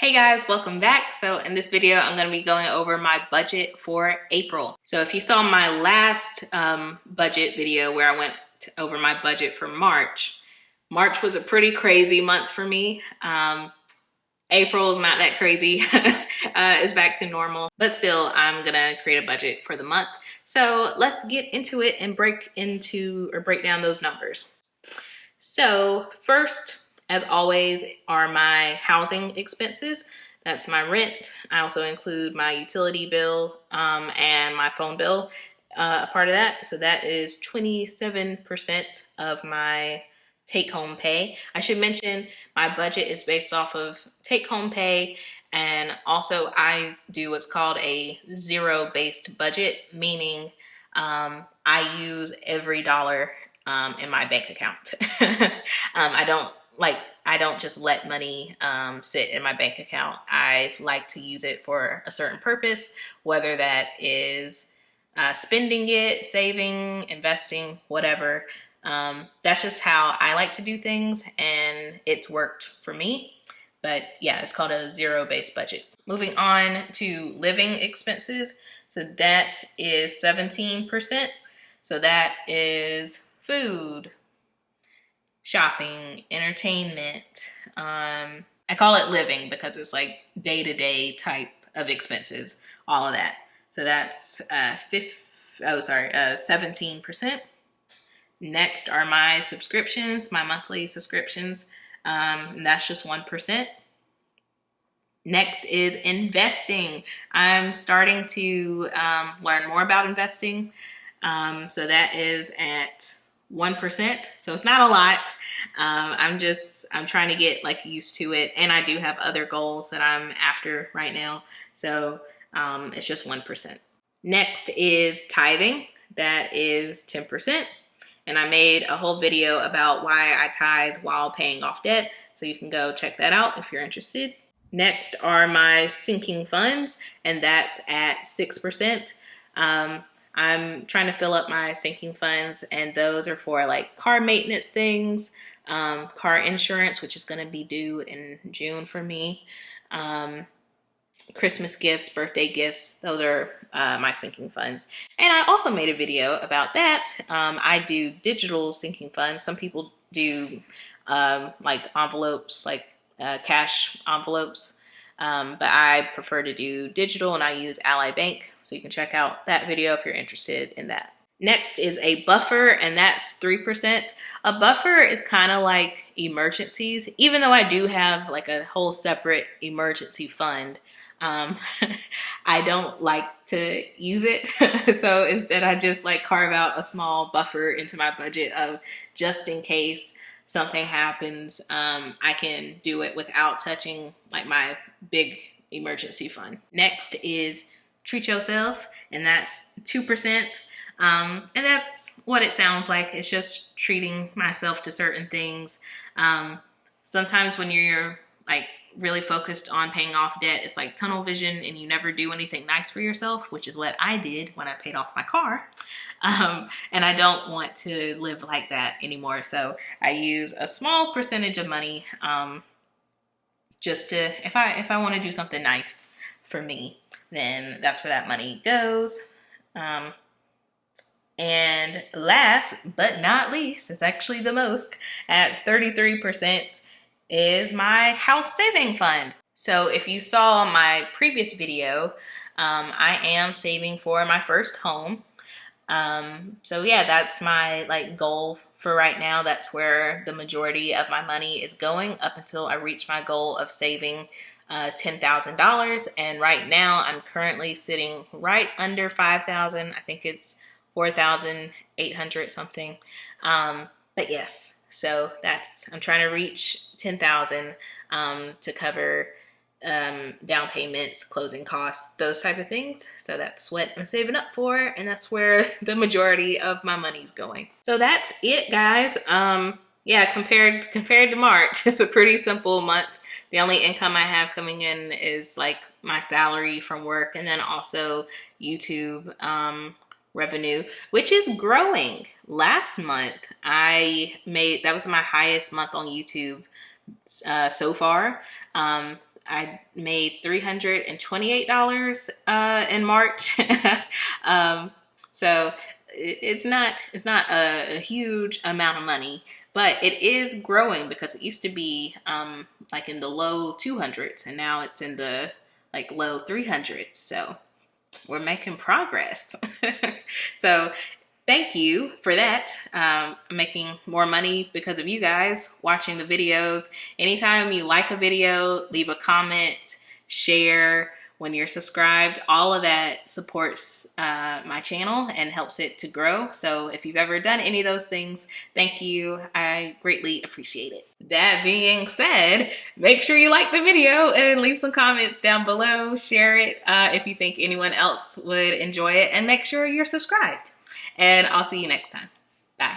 Hey guys, welcome back. So in this video, I'm going to be going over my budget for April. So if you saw my last budget video where I went over my budget for March, March was a pretty crazy month for me. April's not that crazy. It's back to normal, but still I'm gonna create a budget for the month. So let's get into it and break down those numbers. So first, as always, are my housing expenses. That's my rent. I also include my utility bill and my phone bill, a part of that. So that is 27% of my take-home pay. I should mention my budget is based off of take-home pay, and also I do what's called a zero-based budget, meaning I use every dollar in my bank account. I don't just let money sit in my bank account. I like to use it for a certain purpose, whether that is spending it, saving, investing, whatever. That's just how I like to do things, and it's worked for me. But yeah, it's called a zero-based budget. Moving on to living expenses. So that is 17%. So that is food, shopping, entertainment. I call it living because it's like day-to-day type of expenses, all of that. So that's 17%. Next are my subscriptions, my monthly subscriptions. And that's just 1%. Next is investing. I'm starting to learn more about investing. So that is at 1%. So it's not a lot. I'm trying to get used to it. And I do have other goals that I'm after right now. So it's just 1%. Next is tithing. That is 10%. And I made a whole video about why I tithe while paying off debt. So you can go check that out if you're interested. Next are my sinking funds, and that's at 6%. I'm trying to fill up my sinking funds, and those are for like car maintenance things, car insurance, which is going to be due in June for me, Christmas gifts, birthday gifts. Those are my sinking funds. And I also made a video about that. I do digital sinking funds. Some people do like envelopes, like cash envelopes. But I prefer to do digital, and I use Ally Bank. So you can check out that video if you're interested in that. Next is a buffer, and that's 3%. A buffer is kind of like emergencies, even though I do have like a whole separate emergency fund. I don't like to use it. So instead I just like carve out a small buffer into my budget of just in case something happens, I can do it without touching like my big emergency fund. Next is treat yourself, and that's 2%. And that's what it sounds like. It's just treating myself to certain things. Sometimes when you're like really focused on paying off debt, it's like tunnel vision and you never do anything nice for yourself, which is what I did when I paid off my car. And I don't want to live like that anymore. So I use a small percentage of money just to, if I want to do something nice for me, then that's where that money goes. And last but not least, it's actually the most, at 33%, is my house saving fund. So if you saw my previous video, I am saving for my first home. So yeah, that's my like goal for right now. That's where the majority of my money is going up until I reach my goal of saving $10,000. And right now I'm currently sitting right under 5,000. I think it's 4,800 something. But yes, so I'm trying to reach 10,000 to cover down payments, closing costs, those type of things. So that's what I'm saving up for, and that's where the majority of my money's going. So that's it, guys. Yeah, compared to March, it's a pretty simple month. The only income I have coming in is like my salary from work, and then also YouTube revenue, which is growing. Last month that was my highest month on YouTube so far. I made $328 in March. So it's not a huge amount of money, but it is growing because it used to be like in the low 200s, and now it's in the like low 300s. So we're making progress. So thank you for that. I'm making more money because of you guys watching the videos. Anytime you like a video, leave a comment, share. When you're subscribed, all of that supports my channel and helps it to grow. So if you've ever done any of those things, thank you. I greatly appreciate it. That being said, make sure you like the video and leave some comments down below. Share it if you think anyone else would enjoy it, and make sure you're subscribed. And I'll see you next time. Bye.